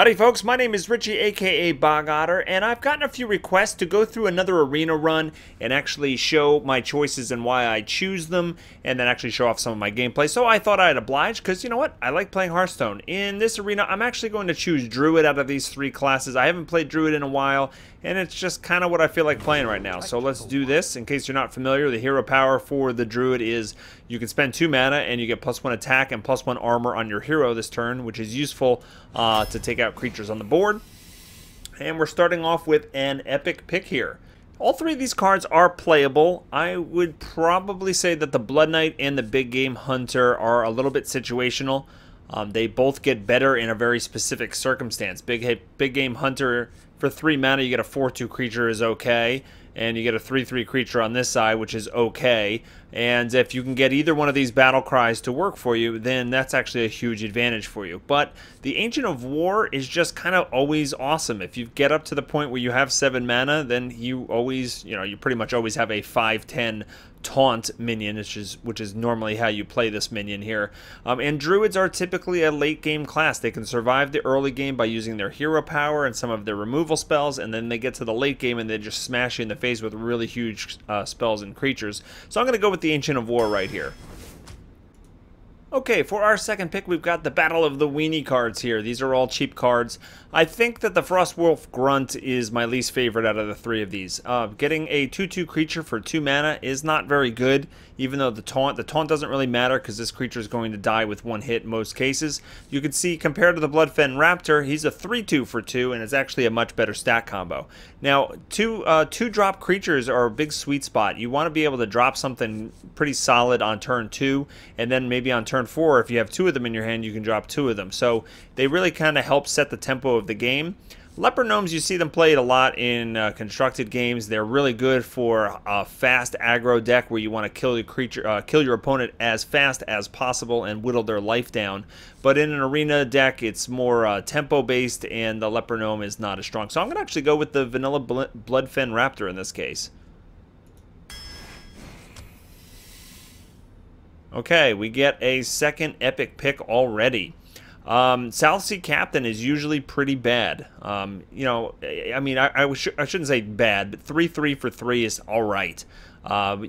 Howdy folks, my name is Richie aka Bog Otter, and I've gotten a few requests to go through another arena run and actually show my choices and why I choose them, and then actually show off some of my gameplay. So I thought I'd oblige, because you know what? I like playing Hearthstone. In this arena, I'm actually going to choose Druid out of these three classes. I haven't played Druid in a while, and it's just kind of what I feel like playing right now. So let's do this. In case you're not familiar, the hero power for the Druid is you can spend 2 mana and you get +1 attack and +1 armor on your hero this turn, which is useful to take out creatures on the board. And we're starting off with an epic pick here. All three of these cards are playable. I would probably say that the Blood Knight and the Big Game Hunter are a little bit situational. They both get better in a very specific circumstance. Big Game Hunter, for 3 mana, you get a 4/2 creature is okay. And you get a 3/3 creature on this side, which is okay. And if you can get either one of these battle cries to work for you, then that's actually a huge advantage for you. But the Ancient of War is just kind of always awesome. If you get up to the point where you have 7 mana, then you always, you pretty much always have a 5/10 taunt minion, which is normally how you play this minion here. And Druids are typically a late game class. They can survive the early game by using their hero power and some of their removal spells, and then they get to the late game and they just smash you in the face with really huge spells and creatures. So I'm going to go with the Ancient of War right here. Okay, for our second pick, we've got the Battle of the Weenie cards here. These are all cheap cards. I think that the Frostwolf Grunt is my least favorite out of the three of these. Getting a 2/2 creature for 2 mana is not very good, even though the taunt doesn't really matter because this creature is going to die with 1 hit in most cases. You can see, compared to the Bloodfen Raptor, he's a 3/2 for 2, and it's actually a much better stat combo. Now, two-drop creatures are a big sweet spot. You want to be able to drop something pretty solid on turn 2, and then maybe on turn 4, if you have 2 of them in your hand, you can drop 2 of them. So they really kind of help set the tempo of the game. Leper Gnomes, you see them played a lot in constructed games. They're really good for a fast aggro deck where you want to kill your creature, kill your opponent as fast as possible and whittle their life down. But in an arena deck, it's more tempo based, and the Leper Gnome is not as strong. So I'm going to actually go with the vanilla Bloodfen Raptor in this case. Okay, we get a second epic pick already. South Sea Captain is usually pretty bad. I mean, I shouldn't say bad, but 3/3 for 3 is alright.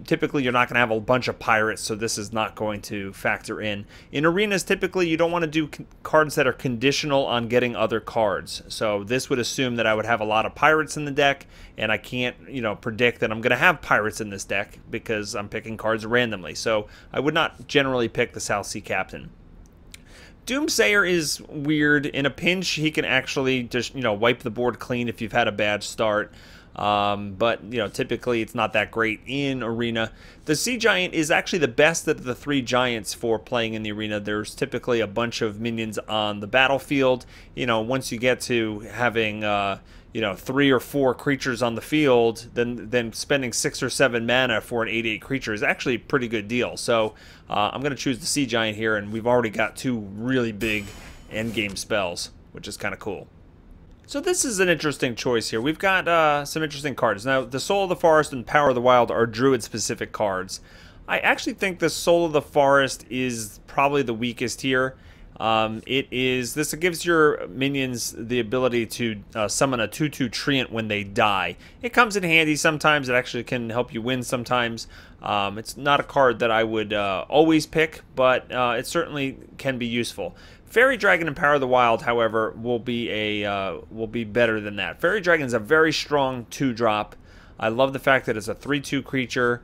Typically, you're not going to have a bunch of pirates, so this is not going to factor in. In arenas, typically, you don't want to do cards that are conditional on getting other cards. So this would assume that I would have a lot of pirates in the deck, and I can't, predict that I'm going to have pirates in this deck because I'm picking cards randomly. So I would not generally pick the South Sea Captain. Doomsayer is weird. In a pinch, he can actually just, wipe the board clean if you've had a bad start. But typically it's not that great in arena. The Sea Giant is actually the best of the 3 giants for playing in the arena. There's typically a bunch of minions on the battlefield. Once you get to having 3 or 4 creatures on the field, then spending 6 or 7 mana for an 8/8 creature is actually a pretty good deal. So I'm going to choose the Sea Giant here, and we've already got 2 really big endgame spells, which is kind of cool. So this is an interesting choice here. We've got some interesting cards. Now, the Soul of the Forest and Power of the Wild are Druid-specific cards. I actually think the Soul of the Forest is probably the weakest here. This gives your minions the ability to summon a 2/2 Treant when they die. It comes in handy sometimes. It actually can help you win sometimes. It's not a card that I would always pick, but it certainly can be useful. Fairy Dragon and Power of the Wild, however, will be better than that. Fairy Dragon is a very strong 2-drop. I love the fact that it's a 3/2 creature,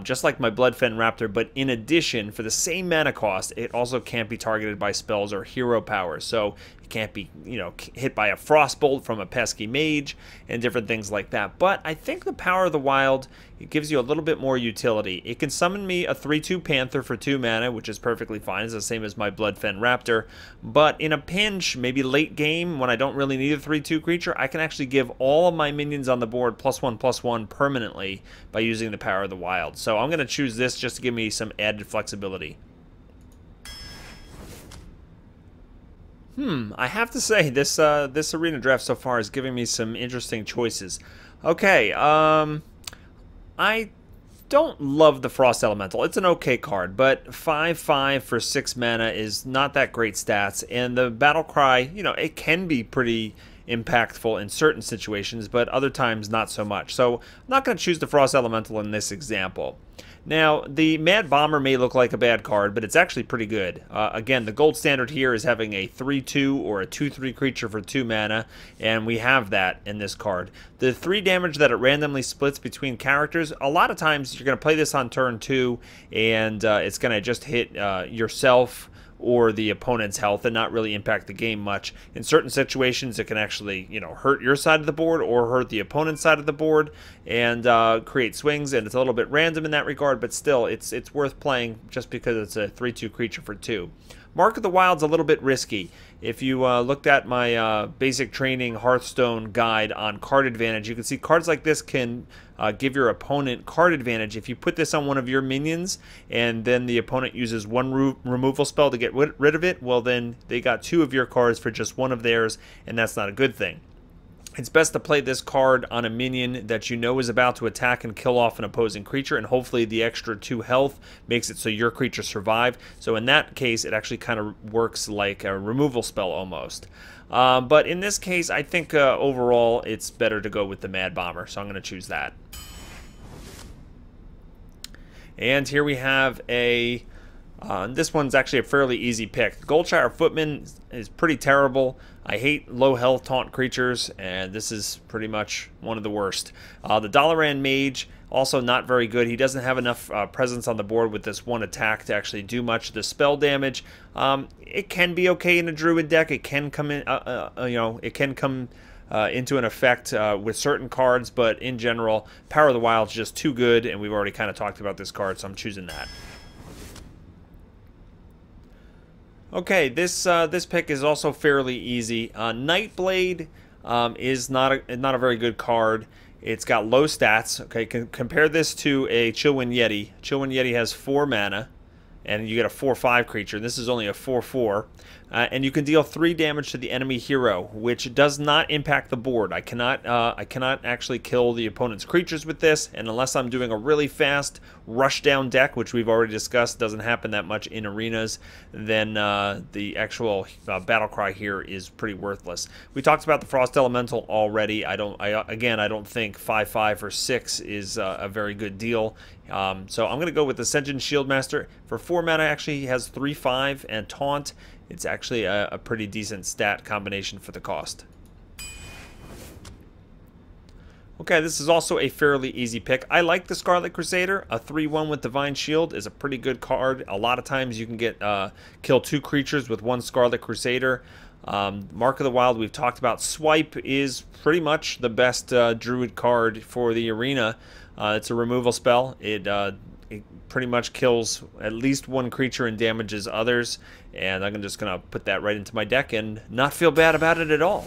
just like my Bloodfen Raptor, but in addition, for the same mana cost, it also can't be targeted by spells or hero powers. So it can't be, hit by a Frostbolt from a pesky Mage and different things like that. But I think the Power of the Wild, it gives you a little bit more utility. It can summon me a 3/2 Panther for 2 mana, which is perfectly fine. It's the same as my Bloodfen Raptor. But in a pinch, maybe late game, when I don't really need a 3/2 creature, I can actually give all of my minions on the board +1/+1 permanently by using the Power of the Wild. So I'm going to choose this just to give me some added flexibility. I have to say, this arena draft so far is giving me some interesting choices. Okay, I don't love the Frost Elemental. It's an okay card, but 5/5 for 6 mana is not that great stats, and the Battle Cry, you know, it can be pretty impactful in certain situations, but other times not so much. So I'm not going to choose the Frost Elemental in this example. Now, the Mad Bomber may look like a bad card, but it's actually pretty good. Again, the gold standard here is having a 3/2 or a 2/3 creature for 2 mana, and we have that in this card. The 3 damage that it randomly splits between characters, a lot of times you're going to play this on turn 2, and it's going to just hit yourself or the opponent's health and not really impact the game much. In certain situations, it can actually, you know, hurt your side of the board or hurt the opponent's side of the board and create swings, and it's a little bit random in that regard, but still, it's worth playing just because it's a 3/2 creature for 2. Mark of the Wild's a little bit risky. If you looked at my basic training Hearthstone guide on card advantage, you can see cards like this can give your opponent card advantage. If you put this on one of your minions and then the opponent uses one removal spell to get rid of it, well then they got 2 of your cards for just 1 of theirs, and that's not a good thing. It's best to play this card on a minion that you know is about to attack and kill off an opposing creature, and hopefully the extra 2 health makes it so your creatures survive. So in that case, it actually kind of works like a removal spell almost. But in this case, I think overall it's better to go with the Mad Bomber, so I'm going to choose that. And here we have a... this one's actually a fairly easy pick. Goldshire Footman is pretty terrible. I hate low health taunt creatures, and this is pretty much one of the worst. The Dalaran Mage, also not very good. He doesn't have enough presence on the board with this 1 attack to actually do much of the spell damage. It can be okay in a Druid deck. It can come in, you know, it can come into an effect with certain cards, but in general, Power of the Wild is just too good, and we've already kind of talked about this card, so I'm choosing that. Okay, this pick is also fairly easy. Nightblade is not a very good card. It's got low stats. Okay, compare this to a Chillwind Yeti. Chillwind Yeti has 4 mana, and you get a 4/5 creature. This is only a 4/4. And you can deal 3 damage to the enemy hero, which does not impact the board. I cannot actually kill the opponent's creatures with this, and unless I'm doing a really fast rush down deck, which we've already discussed doesn't happen that much in arenas, then the actual battle cry here is pretty worthless. We talked about the Frost Elemental already. I don't think 5/5 for 6 is a very good deal. So I'm going to go with the Ascension Shieldmaster. For 4 mana, actually, he has 3/5 and Taunt. It's actually a pretty decent stat combination for the cost. Okay, this is also a fairly easy pick. I like the Scarlet Crusader. A 3/1 with Divine Shield is a pretty good card. A lot of times you can get kill 2 creatures with 1 Scarlet Crusader. Mark of the Wild, we've talked about. Swipe is pretty much the best Druid card for the arena. It's a removal spell. It pretty much kills at least 1 creature and damages others, and I'm just going to put that right into my deck and not feel bad about it at all.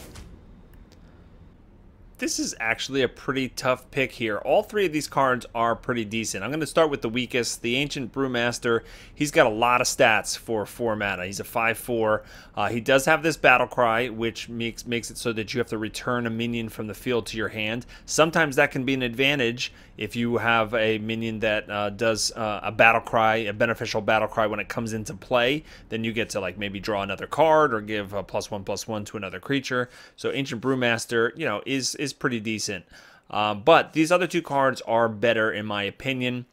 This is actually a pretty tough pick here. All 3 of these cards are pretty decent. I'm going to start with the weakest, the Ancient Brewmaster. He's got a lot of stats for 4 mana. He's a 5/4. He does have this Battle Cry, which makes it so that you have to return a minion from the field to your hand. Sometimes that can be an advantage if you have a minion that does a Battle Cry, a beneficial Battle Cry when it comes into play. Then you get to like maybe draw another card or give a +1/+1 to another creature. So Ancient Brewmaster, you know, is pretty decent. But these other 2 cards are better in my opinion.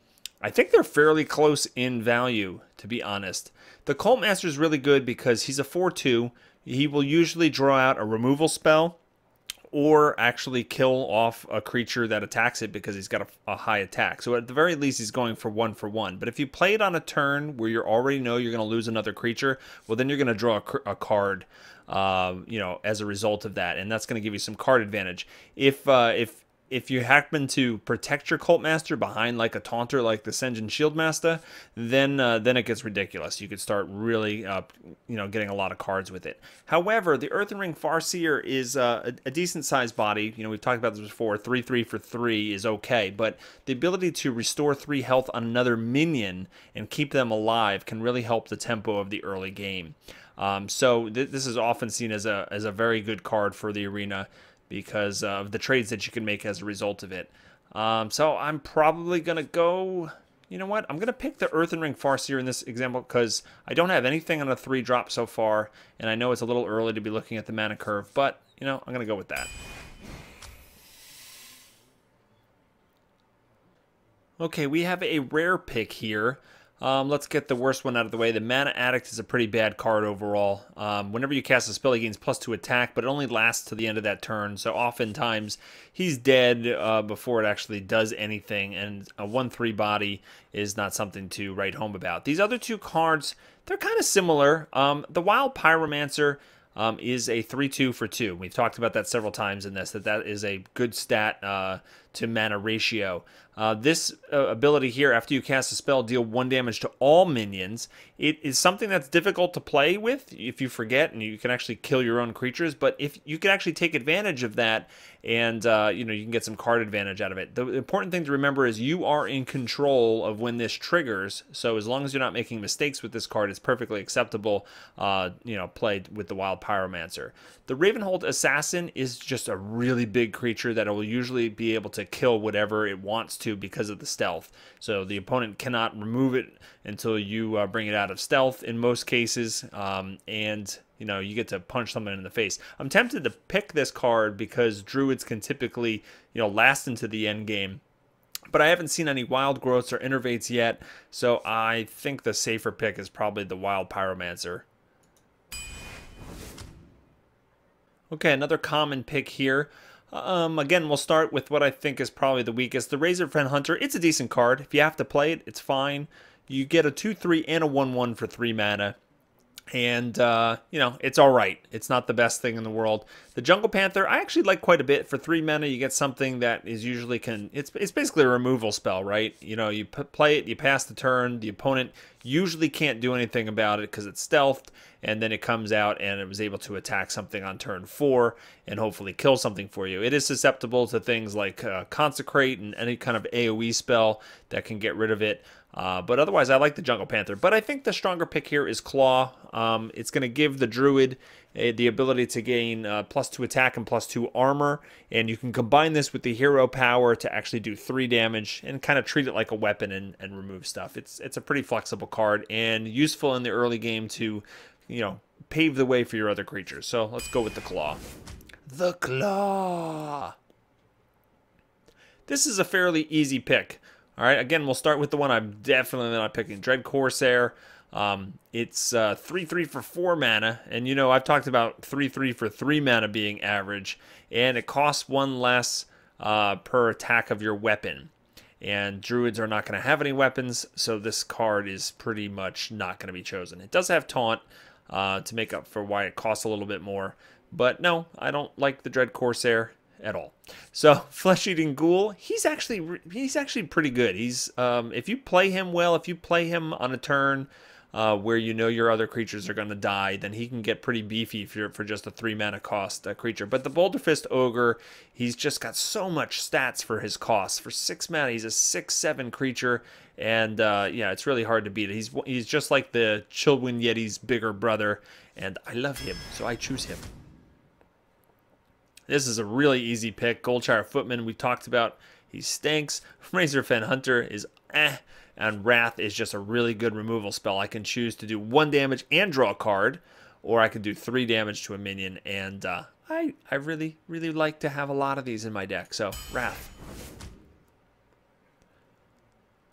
I think they're fairly close in value, to be honest. The Cult Master is really good because he's a 4/2. He will usually draw out a removal spell or actually kill off a creature that attacks it because he's got a high attack. So at the very least, he's going for 1/1. But if you play it on a turn where you already know you're going to lose another creature, well, then you're going to draw a card, you know, as a result of that, and that's going to give you some card advantage. If you happen to protect your Cult Master behind like a taunter like the Ascension Shieldmaster, then it gets ridiculous. You could start really you know, getting a lot of cards with it. However, the Earthen Ring Farseer is a decent sized body. You know, we've talked about this before. 3/3 for 3 is okay, but the ability to restore 3 health on another minion and keep them alive can really help the tempo of the early game. So this is often seen as a very good card for the arena, because of the trades that you can make as a result of it. So I'm probably going to go... You know what? I'm going to pick the Earthen Ring Farseer in this example because I don't have anything on a 3-drop so far, and I know it's a little early to be looking at the mana curve, but, you know, I'm going to go with that. Okay, we have a rare pick here. Let's get the worst one out of the way. The Mana Addict is a pretty bad card overall. Whenever you cast a spell, he gains +2 attack, but it only lasts to the end of that turn. So oftentimes he's dead before it actually does anything, and a 1/3 body is not something to write home about. These other two cards, they're kind of similar. The Wild Pyromancer is a 3/2 for 2. We've talked about that several times in this, that is a good stat to mana ratio. This ability here, after you cast a spell, deal 1 damage to all minions. It is something that's difficult to play with if you forget, and you can actually kill your own creatures, but if you can actually take advantage of that, and you know, you can get some card advantage out of it. The important thing to remember is you are in control of when this triggers, so as long as you're not making mistakes with this card, it's perfectly acceptable, you know, played with the Wild Pyromancer. The Ravenhold Assassin is just a really big creature that will usually be able to kill whatever it wants to because of the stealth. So the opponent cannot remove it until you bring it out of stealth in most cases, and you know, you get to punch someone in the face. I'm tempted to pick this card because Druids can typically, you know, last into the end game. But I haven't seen any wild growths or innervates yet, so I think the safer pick is probably the Wild Pyromancer. Okay, another common pick here. Again, we'll start with what I think is probably the weakest. The Razorfen Hunter, it's a decent card. If you have to play it, it's fine. You get a 2/3 and a 1/1 for 3 mana. And, you know, it's all right. It's not the best thing in the world. The Jungle Panther, I actually like quite a bit. For 3 mana, you get something that is usually it's basically a removal spell, right? You know, you play it, you pass the turn, the opponent usually can't do anything about it because it's stealthed, and then it comes out and it was able to attack something on turn 4 and hopefully kill something for you. It is susceptible to things like Consecrate and any kind of AoE spell that can get rid of it. But otherwise, I like the Jungle Panther. But I think the stronger pick here is Claw. It's going to give the Druid the ability to gain +2 attack and +2 armor. And you can combine this with the hero power to actually do 3 damage and kind of treat it like a weapon and remove stuff. It's a pretty flexible card and useful in the early game to, you know, pave the way for your other creatures. So let's go with the Claw. The Claw! This is a fairly easy pick. All right, again, we'll start with the one I'm definitely not picking, Dread Corsair. It's 3/3 for 4 mana, and you know, I've talked about 3/3 for 3 mana being average, and it costs 1 less per attack of your weapon. And Druids are not going to have any weapons, so this card is pretty much not going to be chosen. It does have Taunt to make up for why it costs a little bit more, but no, I don't like the Dread Corsair at all. So Flesh-Eating Ghoul, he's actually pretty good. He's if you play him well, if you play him on a turn where you know your other creatures are going to die, then he can get pretty beefy for just a 3 mana cost creature. But the Boulder Fist Ogre, he's just got so much stats for his cost. For 6 mana, he's a 6/7 creature, and yeah, it's really hard to beat it. He's just like the Chillwind Yeti's bigger brother, and I love him, so I choose him. This is a really easy pick. Goldshire Footman, we talked about. He stinks. Razorfen Hunter is and Wrath is just a really good removal spell. I can choose to do 1 damage and draw a card, or I can do 3 damage to a minion, and I really, really like to have a lot of these in my deck, so Wrath.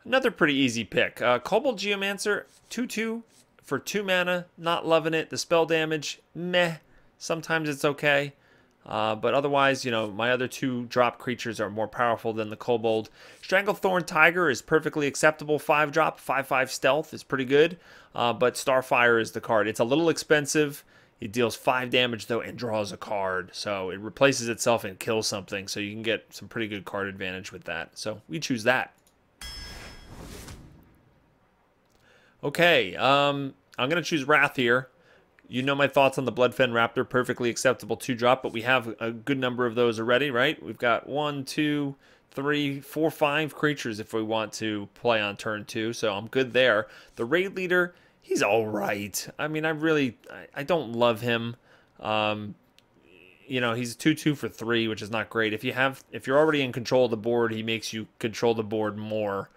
Another pretty easy pick. Kobold Geomancer, 2/2 for 2 mana. Not loving it. The spell damage, meh. Sometimes it's okay. But otherwise, you know, my other 2 drop creatures are more powerful than the Kobold. Stranglethorn Tiger is perfectly acceptable. 5-drop, 5/5 stealth is pretty good. But Starfire is the card. It's a little expensive. It deals 5 damage, though, and draws a card. So it replaces itself and kills something. So you can get some pretty good card advantage with that. So we choose that. Okay, I'm going to choose Wrath here. You know my thoughts on the Bloodfen Raptor, perfectly acceptable 2-drop, but we have a good number of those already, right? We've got 1, 2, 3, 4, 5 creatures if we want to play on turn 2, so I'm good there. The Raid Leader, he's all right. I mean, I don't love him. you know, he's 2/2 for 3, which is not great. If you're already in control of the board, he makes you control the board more.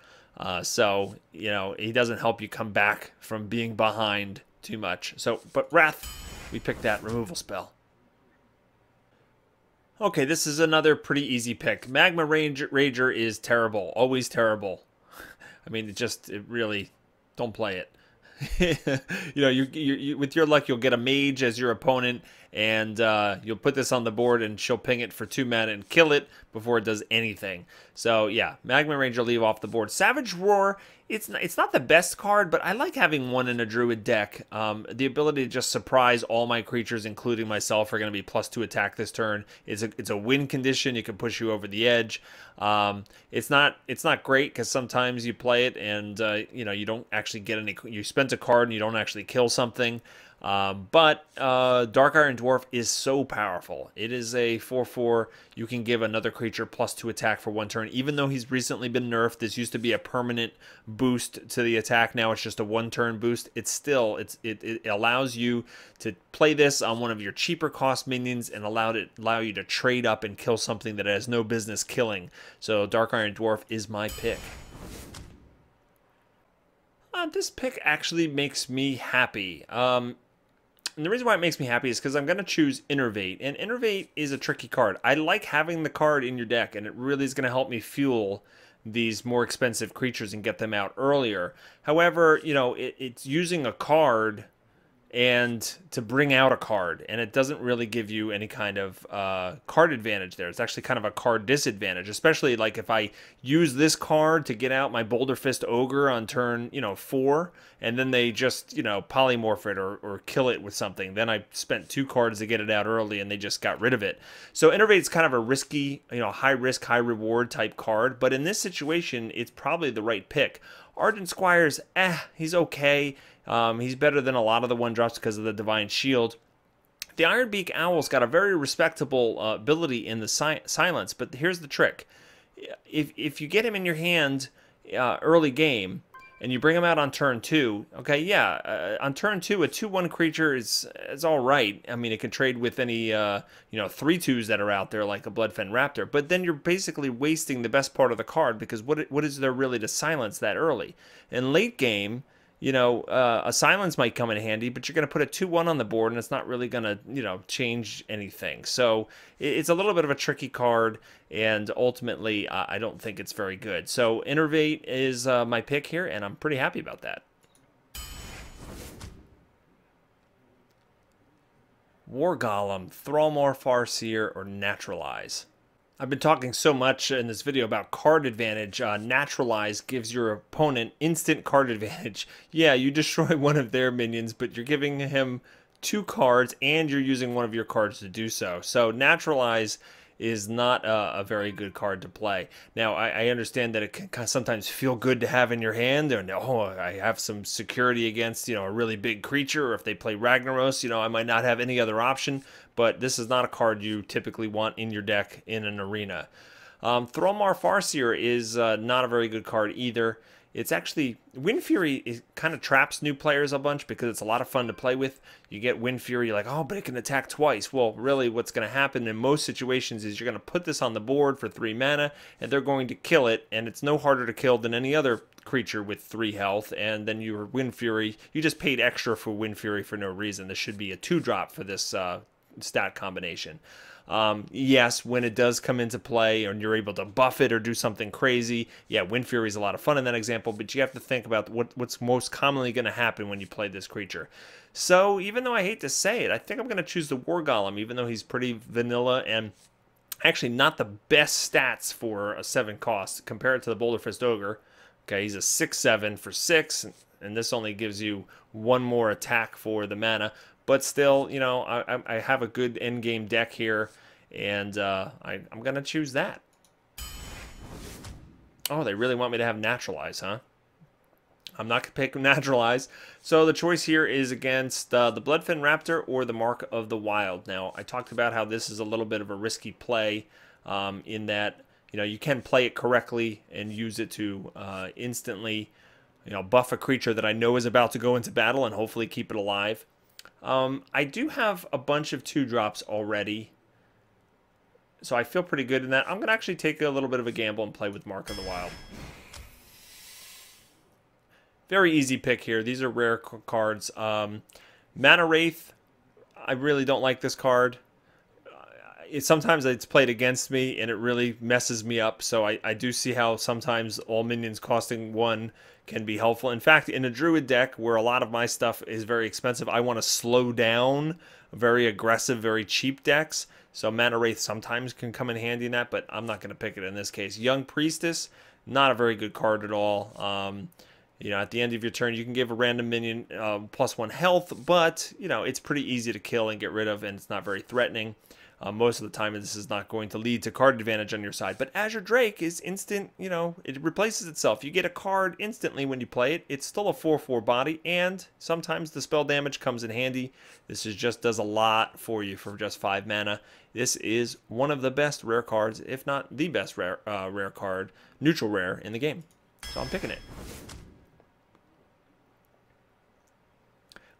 So, you know, he doesn't help you come back from being behind too much. So, but Wrath, we picked that removal spell. Okay, this is another pretty easy pick. Magma Rager is terrible, always terrible. I mean, it really, don't play it. You know, you with your luck, you'll get a mage as your opponent, and you'll put this on the board, and she'll ping it for 2 mana and kill it before it does anything. So yeah, Magma Ranger leave off the board. Savage Roar, it's not the best card, but I like having one in a Druid deck. The ability to just surprise all my creatures, including myself, are going to be +2 attack this turn. It's a win condition. It can push you over the edge. It's not great because sometimes you play it and you know, you don't actually get any. You spent a card and you don't actually kill something. But Dark Iron Dwarf is so powerful. It is a 4/4. You can give another creature +2 attack for 1 turn, even though he's recently been nerfed. This used to be a permanent boost to the attack. Now it's just a 1-turn boost. It's still it allows you to play this on one of your cheaper cost minions and allow you to trade up and kill something that it has no business killing. So Dark Iron Dwarf is my pick. This pick actually makes me happy. And the reason why it makes me happy is because I'm going to choose Innervate. And Innervate is a tricky card. I like having the card in your deck, and it really is going to help me fuel these more expensive creatures and get them out earlier. However, you know, it's using a card and to bring out a card, and it doesn't really give you any kind of card advantage there. It's actually kind of a card disadvantage, especially like if I use this card to get out my Boulder Fist Ogre on turn, you know, 4, and then they just, you know, polymorph it or kill it with something. Then I spent 2 cards to get it out early, and they just got rid of it. So Innervate's kind of a risky, you know, high risk, high reward type card, but in this situation, it's probably the right pick. Ardent Squire's, he's okay. He's better than a lot of the 1-drops because of the Divine Shield. The Ironbeak Owl's got a very respectable ability in the silence, but here's the trick. If you get him in your hand early game, and you bring him out on turn 2, okay, yeah, on turn 2, a 2/1 creature is all right. I mean, it can trade with any, you know, 3/2s that are out there, like a Bloodfen Raptor, but then you're basically wasting the best part of the card, because what is there really to silence that early? In late game, you know, a silence might come in handy, but you're going to put a 2/1 on the board, and it's not really going to, you know, change anything. So it's a little bit of a tricky card, and ultimately, I don't think it's very good. So Innervate is my pick here, and I'm pretty happy about that. War Golem, Thrallmore Farseer, or Naturalize. I've been talking so much in this video about card advantage. Naturalize gives your opponent instant card advantage. Yeah, you destroy one of their minions, but you're giving him 2 cards, and you're using one of your cards to do so. So Naturalize is not a very good card to play. Now, I understand that it can sometimes feel good to have in your hand, and oh, I have some security against, you know, a really big creature, or if they play Ragnaros, you know, I might not have any other option, but this is not a card you typically want in your deck in an arena. Thrallmore Farseer is not a very good card either. It's actually, Wind Fury kind of traps new players a bunch because it's a lot of fun to play with. You get Wind Fury, you're like, oh, but it can attack twice. Well, really what's going to happen in most situations is you're going to put this on the board for 3 mana, and they're going to kill it, and it's no harder to kill than any other creature with 3 health, and then your Wind Fury, you just paid extra for Wind Fury for no reason. This should be a 2-drop for this stat combination. Yes, when it does come into play and you're able to buff it or do something crazy, yeah, Wind Fury is a lot of fun in that example, but you have to think about what's most commonly going to happen when you play this creature. So even though I hate to say it, I think I'm going to choose the War Golem, even though he's pretty vanilla and actually not the best stats for a 7 cost compared to the Boulder Fist Ogre. Okay, he's a 6/7 for 6, and this only gives you 1 more attack for the mana. But still, you know, I have a good endgame deck here, and I'm going to choose that. Oh, they really want me to have Naturalize, huh? I'm not going to pick Naturalize. So the choice here is against the Bloodfen Raptor or the Mark of the Wild. Now, I talked about how this is a little bit of a risky play in that, you know, you can play it correctly and use it to instantly, you know, buff a creature that I know is about to go into battle and hopefully keep it alive. I do have a bunch of 2-drops already. So I feel pretty good in that. I'm going to actually take a little bit of a gamble and play with Mark of the Wild. Very easy pick here. These are rare cards. Mana Wraith, I really don't like this card. Sometimes it's played against me, and it really messes me up. So I do see how sometimes all minions costing 1 can be helpful. In fact, in a Druid deck, where a lot of my stuff is very expensive, I want to slow down very aggressive, very cheap decks. So Mana Wraith sometimes can come in handy in that, but I'm not going to pick it in this case. Young Priestess, not a very good card at all. You know, at the end of your turn, you can give a random minion +1 health, but, you know, it's pretty easy to kill and get rid of, and it's not very threatening. Most of the time, this is not going to lead to card advantage on your side. But Azure Drake is instant, you know, it replaces itself. You get a card instantly when you play it. It's still a 4/4 body, and sometimes the spell damage comes in handy. This just does a lot for you for just 5 mana. This is one of the best rare cards, if not the best rare card, neutral rare in the game. So I'm picking it.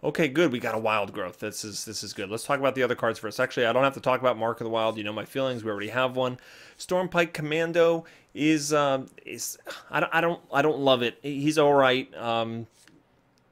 Okay, good. We got a Wild Growth. This is good. Let's talk about the other cards first. Actually, I don't have to talk about Mark of the Wild. You know my feelings. We already have one. Stormpike Commando is I don't love it. He's all right.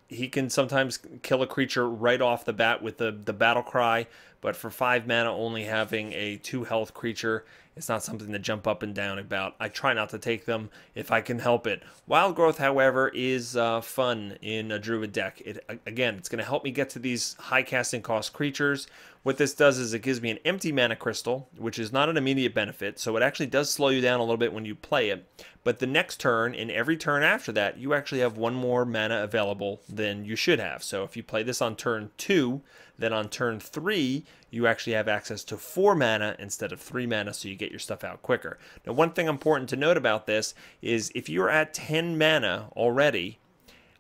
He can sometimes kill a creature right off the bat with the battle cry, but for 5 mana, only having a 2 health creature, it's not something to jump up and down about. I try not to take them if I can help it. Wild Growth, however, is fun in a Druid deck. Again, it's going to help me get to these high casting cost creatures. What this does is it gives me an empty mana crystal, which is not an immediate benefit, so it actually does slow you down a little bit when you play it. But the next turn, and every turn after that, you actually have 1 more mana available than you should have. So if you play this on turn 2, then on turn 3, you actually have access to 4 mana instead of 3 mana, so you get your stuff out quicker. Now, one thing important to note about this is if you're at 10 mana already,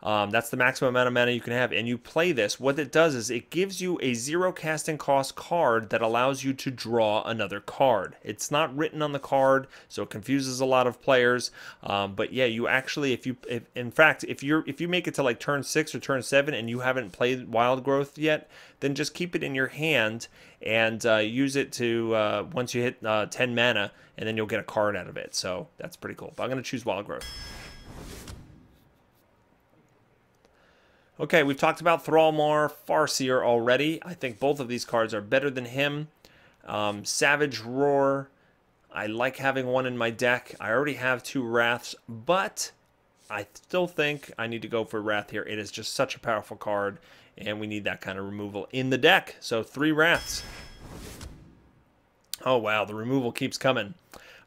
that's the maximum amount of mana you can have, and you play this, what it does is it gives you a 0 casting cost card that allows you to draw another card. It's not written on the card, so it confuses a lot of players. But yeah, you actually, if you make it to like turn 6 or turn 7 and you haven't played Wild Growth yet, then just keep it in your hand and use it to once you hit 10 mana, and then you'll get a card out of it. So that's pretty cool. But I'm going to choose Wild Growth. Okay, we've talked about Thrallmar, Farseer already. I think both of these cards are better than him. Savage Roar, I like having one in my deck. I already have 2 Wraths, but I still think I need to go for Wrath here. It is just such a powerful card, and we need that kind of removal in the deck. So 3 Wraths. Oh, wow, the removal keeps coming.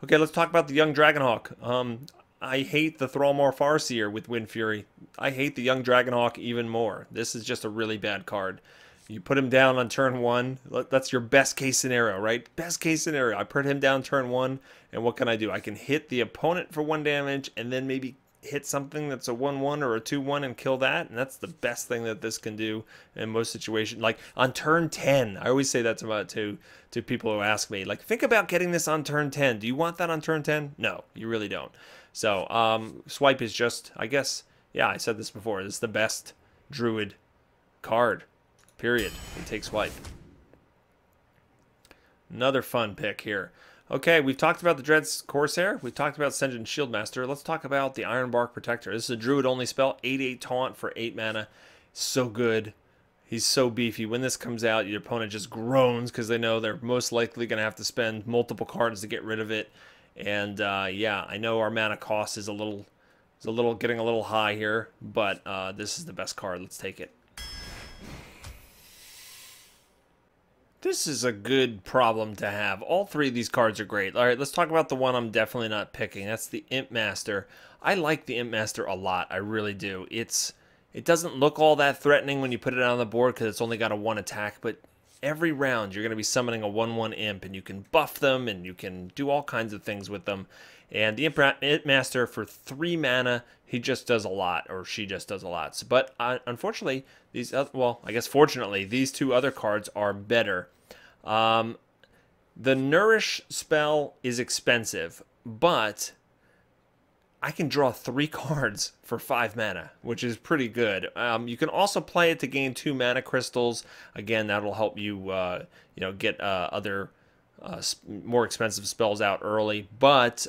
Okay, let's talk about the Young Dragonhawk. I hate the Thrallmar Farseer with Wind Fury. I hate the Young Dragonhawk even more. This is just a really bad card. You put him down on turn 1. That's your best case scenario, right? Best case scenario. I put him down turn 1, and what can I do? I can hit the opponent for 1 damage, and then maybe hit something that's a 1/1 or a 2/1 and kill that, and that's the best thing that this can do in most situations. Like on turn 10, I always say that to people who ask me, like, think about getting this on turn 10. Do you want that on turn 10? No, you really don't. So Swipe is just, I guess, yeah, I said this before, this is the best Druid card, period. You take Swipe. Another fun pick here. Okay, we've talked about the Dread's Corsair. We've talked about Sen'jin Shieldmaster. Let's talk about the Ironbark Protector. This is a Druid-only spell, 8/8 Taunt for 8 mana. So good. He's so beefy. When this comes out, your opponent just groans because they know they're most likely going to have to spend multiple cards to get rid of it. And yeah, I know our mana cost is getting a little high here, but this is the best card. Let's take it. This is a good problem to have. All 3 of these cards are great. All right, let's talk about the one I'm definitely not picking. That's the Imp Master. I like the Imp Master a lot. I really do. It doesn't look all that threatening when you put it on the board because it's only got a 1 attack, but every round you're going to be summoning a 1/1 Imp, and you can buff them, and you can do all kinds of things with them. And the Imp Master for 3 mana, he just does a lot, or she just does a lot. So, but unfortunately, well, I guess fortunately, these 2 other cards are better. The Nourish spell is expensive, but I can draw 3 cards for 5 mana, which is pretty good. You can also play it to gain 2 mana crystals. Again, that'll help you, you know, get other more expensive spells out early, but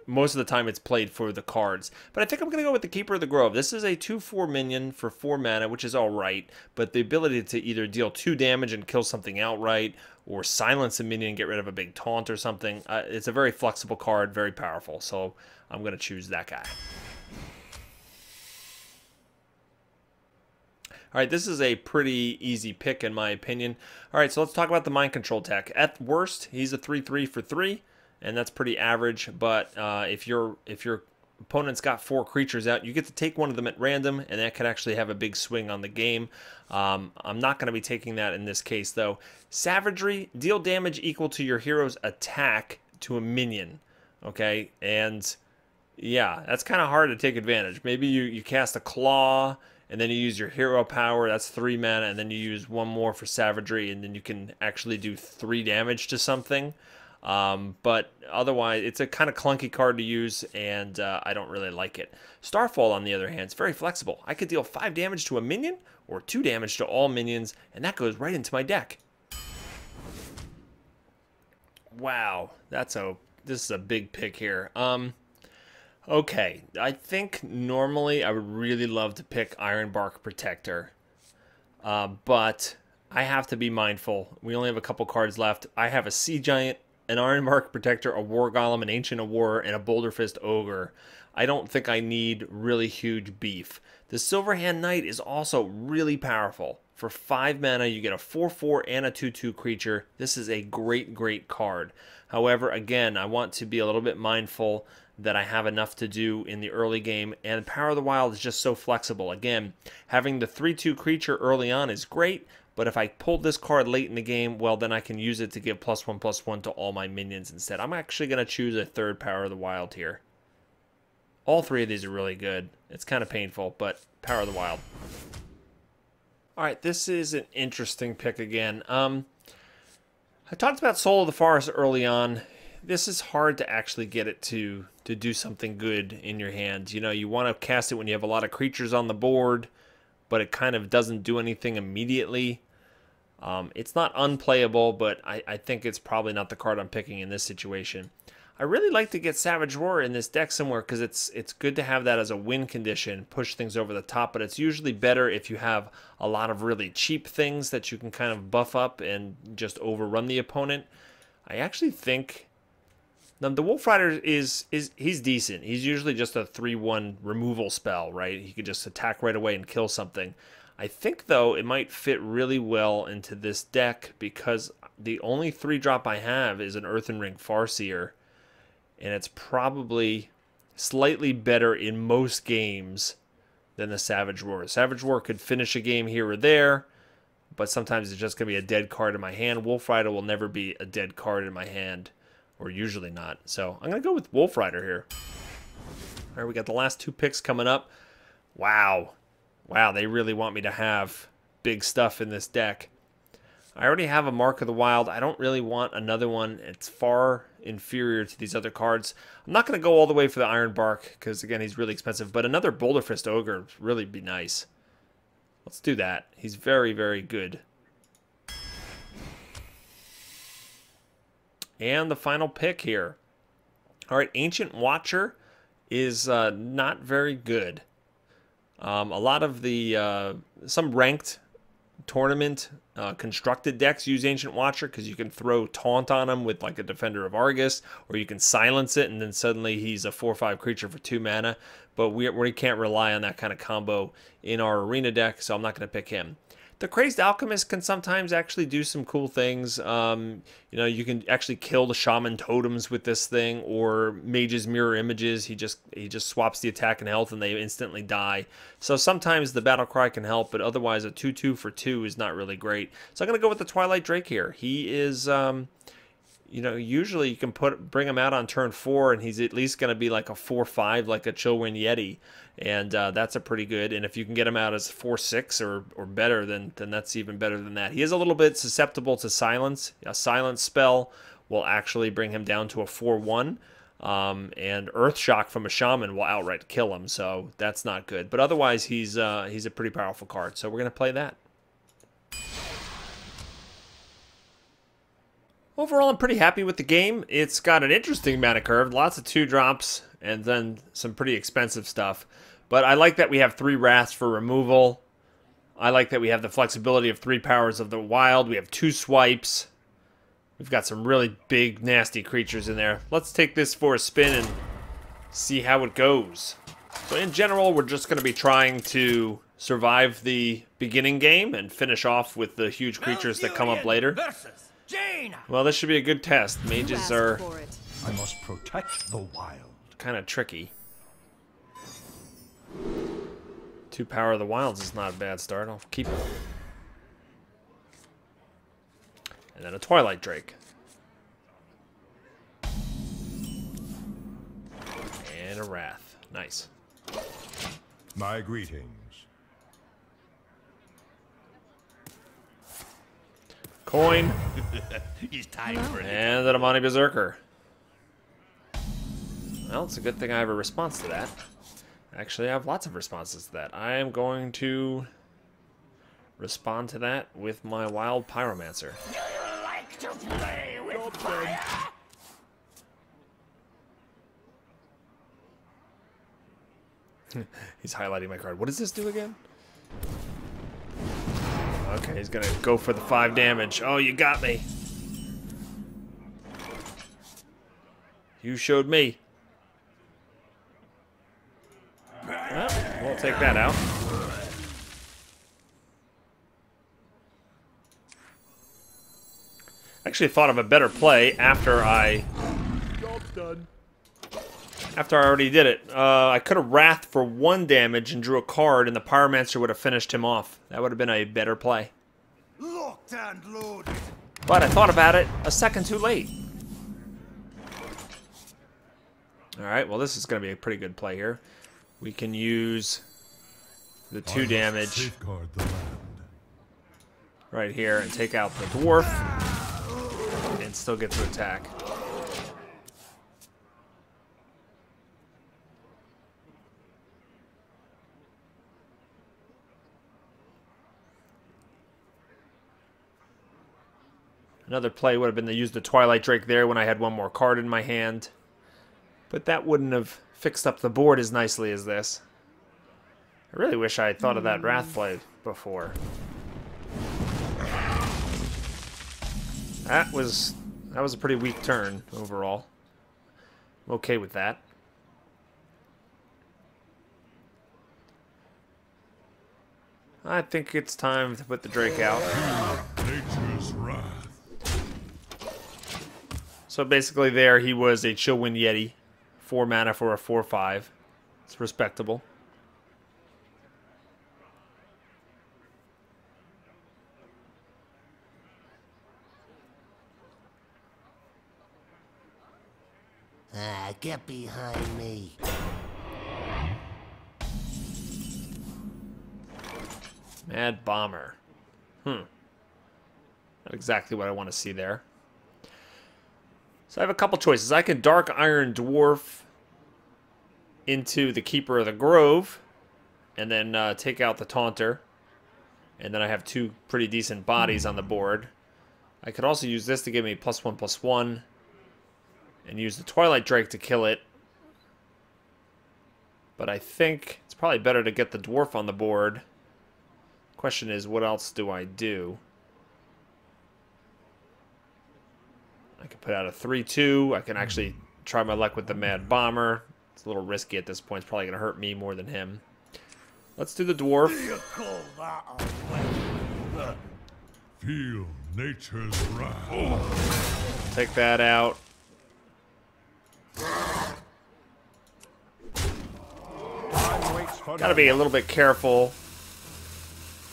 most of the time it's played for the cards. But I think I'm going to go with the Keeper of the Grove. This is a 2/4 minion for 4 mana, which is alright, but the ability to either deal 2 damage and kill something outright, or silence a minion and get rid of a big taunt or something, it's a very flexible card, very powerful, so I'm going to choose that guy. Alright, this is a pretty easy pick in my opinion. Alright, so let's talk about the Mind Control tech. At worst, he's a 3/3 for 3, and that's pretty average, but if your opponent's got 4 creatures out, you get to take one of them at random, and that could actually have a big swing on the game. I'm not going to be taking that in this case, though. Savagery, deal damage equal to your hero's attack to a minion, okay? And yeah, that's kind of hard to take advantage. Maybe you cast a Claw, and then you use your hero power, that's 3 mana, and then you use 1 more for savagery, and then you can actually do 3 damage to something. But otherwise, it's a kind of clunky card to use, and I don't really like it. Starfall, on the other hand, is very flexible. I could deal 5 damage to a minion, or 2 damage to all minions, and that goes right into my deck. Wow, this is a big pick here. Okay, I think normally I would really love to pick Ironbark Protector, but I have to be mindful. We only have a couple cards left. I have a Sea Giant, an Ironbark Protector, a War Golem, an Ancient of War, and a Boulderfist Ogre. I don't think I need really huge beef. The Silverhand Knight is also really powerful. For 5 mana, you get a 4/4 and a 2/2 creature. This is a great, great card. However, again, I want to be a little bit mindful that I have enough to do in the early game, and Power of the Wild is just so flexible. Again, having the 3/2 creature early on is great, but if I pulled this card late in the game, well, then I can use it to give +1/+1 to all my minions instead. I'm actually going to choose a 3rd Power of the Wild here. All 3 of these are really good. It's kind of painful, but Power of the Wild. Alright, this is an interesting pick again. I talked about Soul of the Forest early on. This is hard to actually get it to do something good in your hand. You know, you want to cast it when you have a lot of creatures on the board, but it kind of doesn't do anything immediately. It's not unplayable, but I think it's probably not the card I'm picking in this situation. I really like to get Savage Roar in this deck somewhere because it's good to have that as a win condition, push things over the top, but it's usually better if you have a lot of really cheap things that you can kind of buff up and just overrun the opponent. I actually think the Wolf Rider he's decent. He's usually just a 3/1 removal spell, right? He could just attack right away and kill something. I think, though, it might fit really well into this deck because the only 3-drop I have is an Earthen Ring Farseer, and it's probably slightly better in most games than the Savage Roar. Savage Roar could finish a game here or there, but sometimes it's just going to be a dead card in my hand. Wolf Rider will never be a dead card in my hand, or usually not. So I'm going to go with Wolf Rider here. All right, we got the last 2 picks coming up. Wow. Wow, they really want me to have big stuff in this deck. I already have a Mark of the Wild. I don't really want another one. It's far inferior to these other cards. I'm not going to go all the way for the Ironbark because, again, he's really expensive. But another Boulderfist Ogre would really be nice. Let's do that. He's very, very good. And the final pick here. All right, Ancient Watcher is not very good. A lot of the some ranked tournament constructed decks use Ancient Watcher because you can throw Taunt on him with like a Defender of Argus, or you can silence it and then suddenly he's a 4/5 creature for 2 mana. But we can't rely on that kind of combo in our arena deck, so I'm not going to pick him. The Crazed Alchemist can sometimes actually do some cool things. You know, you can actually kill the Shaman Totems with this thing, or Mage's Mirror Images. He just swaps the attack and health, and they instantly die. So sometimes the Battle Cry can help, but otherwise a 2/2 for 2 is not really great. So I'm gonna go with the Twilight Drake here. He is, you know, usually you can bring him out on turn 4, and he's at least gonna be like a 4/5, like a Chillwind Yeti. And that's a pretty good. And if you can get him out as 4/6 or better, then that's even better than that. He is a little bit susceptible to silence. A silence spell will actually bring him down to a 4/1. And Earth Shock from a Shaman will outright kill him. So that's not good. But otherwise, he's a pretty powerful card. So we're going to play that. Overall, I'm pretty happy with the game. It's got an interesting mana curve, lots of 2-drops, and then some pretty expensive stuff. But I like that we have 3 Wraths for removal. I like that we have the flexibility of 3 Powers of the Wild. We have 2 swipes. We've got some really big, nasty creatures in there. Let's take this for a spin and see how it goes. So in general, we're just going to be trying to survive the beginning game and finish off with the huge creatures that come up later. Well, this should be a good test. Mages are I must protect the wild. kind of tricky. 2 Power of the Wilds is not a bad start. I'll keep it. And then a Twilight Drake. And a Wrath. Nice. My greetings. Coin. He's time for it. And the Damani Berserker. Well, it's a good thing I have a response to that. Actually, I have lots of responses to that. I am going to respond to that with my Wild Pyromancer. Do you like to play with fire? He's highlighting my card. What does this do again? Okay, he's gonna go for the 5 damage. Oh, you got me. You showed me. Well, we'll take that out. Actually thought of a better play after I... Job's done. After I already did it. I could have Wrath for 1 damage and drew a card, and the Pyromancer would have finished him off. That would have been a better play. Locked and loaded. But I thought about it a second too late. Alright, well this is going to be a pretty good play here. We can use the 2 damage right here and take out the Dwarf and still get to attack. Another play would have been to use the Twilight Drake there when I had 1 more card in my hand. But that wouldn't have fixed up the board as nicely as this. I really wish I had thought of that Wrath play before. That was a pretty weak turn overall. I'm okay with that. I think it's time to put the Drake out. Nature's wrath. So basically there he was a Chillwind Yeti. 4 mana for a 4/5. It's respectable. Get behind me. Mad Bomber. Not exactly what I want to see there. So I have a couple choices. I can Dark Iron Dwarf into the Keeper of the Grove and then take out the Taunter. And then I have 2 pretty decent bodies on the board. I could also use this to give me +1/+1 and use the Twilight Drake to kill it. But I think it's probably better to get the Dwarf on the board. Question is, what else do I do? I can put out a 3/2. I can actually try my luck with the Mad Bomber. It's a little risky at this point. It's probably going to hurt me more than him. Let's do the Dwarf. Feel nature's wrath. Take that out. Gotta be a little bit careful.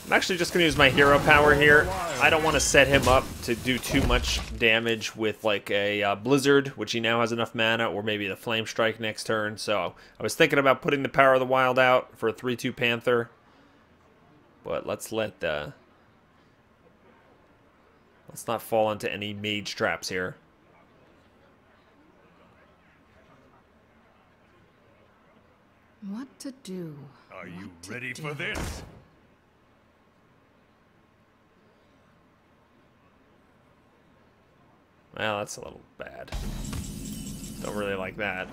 I'm actually just going to use my hero power here. I don't want to set him up to do too much damage with like a Blizzard, which he now has enough mana, or maybe the Flame Strike next turn. So I was thinking about putting the Power of the Wild out for a 3/2 Panther. But let's not fall into any mage traps here. What to do? Are you ready for this? Well, that's a little bad. Don't really like that.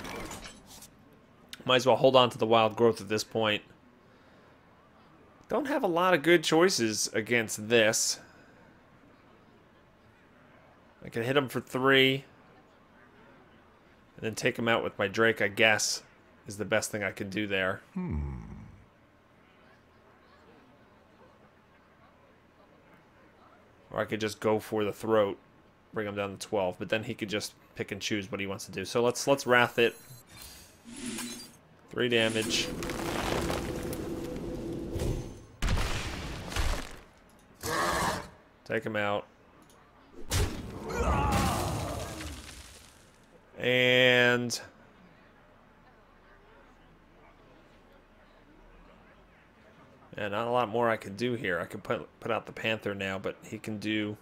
Might as well hold on to the wild growth at this point. Don't have a lot of good choices against this. I can hit him for 3. And then take him out with my Drake, I guess, is the best thing I could do there. Or I could just go for the throat, bring him down to 12, but then he could just pick and choose what he wants to do. So let's Wrath it. 3 damage. Take him out. And yeah, not a lot more I could do here. I could put out the Panther now, but he can do.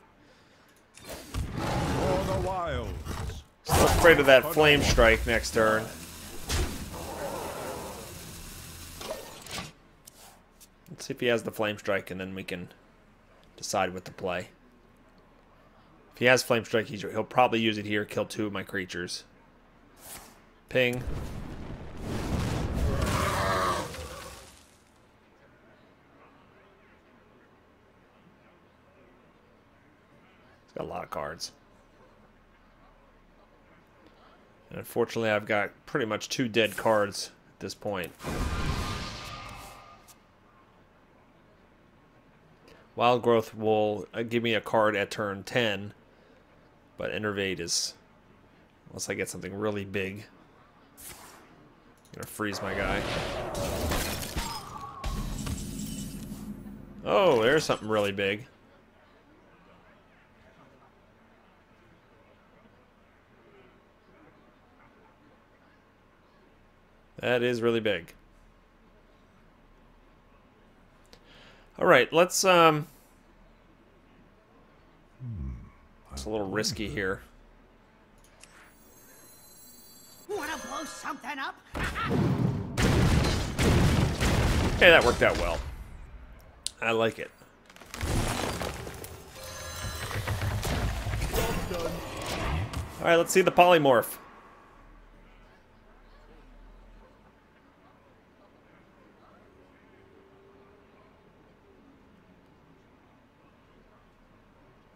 For the wilds. Still afraid of that Flame Strike next turn. Let's see if he has the Flame Strike, and then we can decide what to play. If he has Flame Strike, he'll probably use it here, kill 2 of my creatures. Ping. He's got a lot of cards. And unfortunately, I've got pretty much 2 dead cards at this point. Wild Growth will give me a card at turn 10. But Innervate is, unless I get something really big, I'm gonna freeze my guy. Oh, there's something really big. That is really big. All right, let's it's a little risky here. Wanna blow something up? Okay, that worked out well. I like it. All right, let's see the polymorph.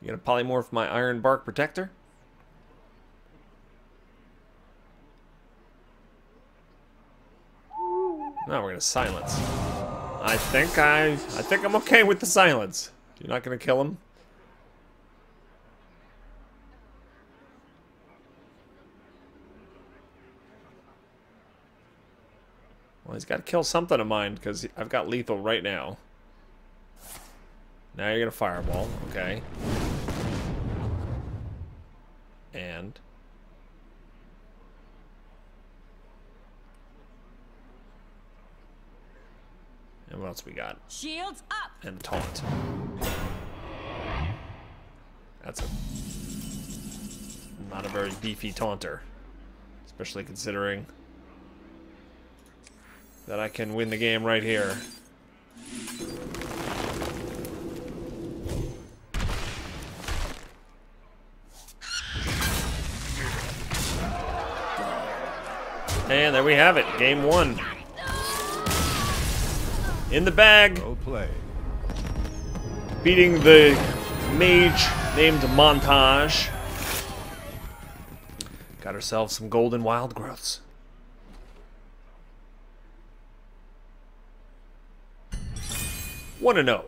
You gonna polymorph my Iron Bark Protector? No, we're gonna silence. I think I'm okay with the silence. You're not gonna kill him? Well, he's got to kill something of mine because I've got lethal right now. Now you're gonna fireball, okay? And what else we got? Shields up. And taunt. That's not a very beefy taunter, especially considering that I can win the game right here. And there we have it, game 1. In the bag. Well played. Beating the mage named Montage. Got ourselves some golden wild growths. Wanna know?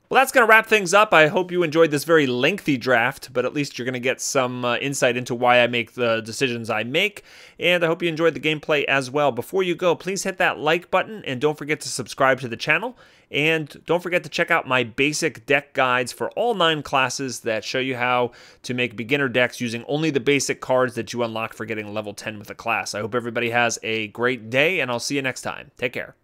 Well, that's going to wrap things up. I hope you enjoyed this very lengthy draft, but at least you're going to get some insight into why I make the decisions I make, and I hope you enjoyed the gameplay as well. Before you go, please hit that like button, and don't forget to subscribe to the channel, and don't forget to check out my basic deck guides for all 9 classes that show you how to make beginner decks using only the basic cards that you unlock for getting level 10 with a class. I hope everybody has a great day, and I'll see you next time. Take care.